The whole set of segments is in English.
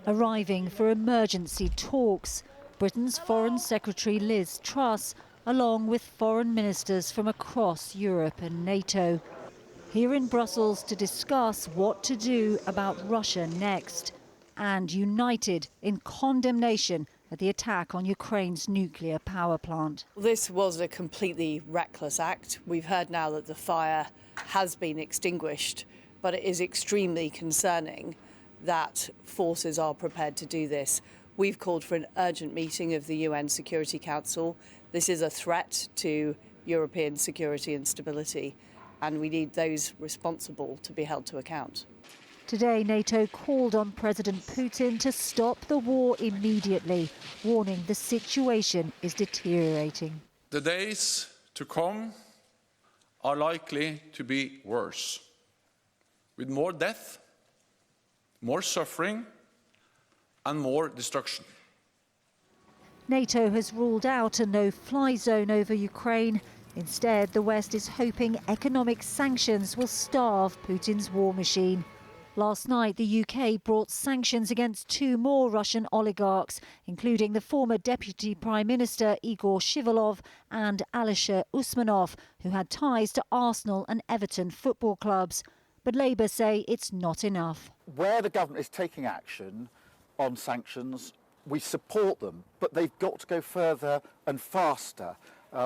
arriving for emergency talks. Britain's Foreign Secretary Liz Truss, along with foreign ministers from across Europe and NATO, here in Brussels to discuss what to do about Russia next, and united in condemnation at the attack on Ukraine's nuclear power plant. This was a completely reckless act. We've heard now that the fire has been extinguished, but it is extremely concerning that forces are prepared to do this. We've called for an urgent meeting of the UN Security Council. This is a threat to European security and stability, and we need those responsible to be held to account. Today, NATO called on President Putin to stop the war immediately, warning the situation is deteriorating. The days to come are likely to be worse, with more death, more suffering and more destruction. NATO has ruled out a no-fly zone over Ukraine. Instead, the West is hoping economic sanctions will starve Putin's war machine. Last night, the UK brought sanctions against 2 more Russian oligarchs, including the former Deputy Prime Minister Igor Shivalov and Alisher Usmanov, who had ties to Arsenal and Everton football clubs. But Labour say it's not enough. Where the government is taking action on sanctions, we support them, but they've got to go further and faster.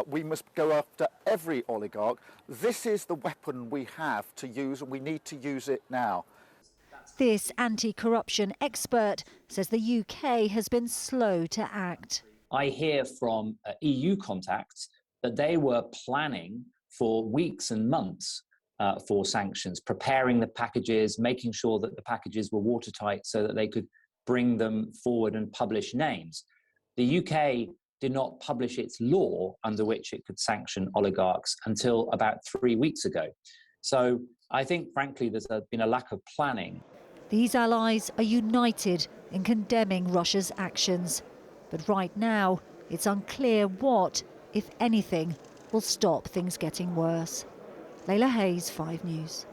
We must go after every oligarch. This is the weapon we have to use, and we need to use it now. This anti-corruption expert says the UK has been slow to act. I hear from EU contacts that they were planning for weeks and months for sanctions, preparing the packages, making sure that the packages were watertight so that they could bring them forward and publish names. The UK did not publish its law under which it could sanction oligarchs until about 3 weeks ago. So I think, frankly, there's been a lack of planning. These allies are united in condemning Russia's actions. But right now, it's unclear what, if anything, will stop things getting worse. Layla Hayes, 5 News.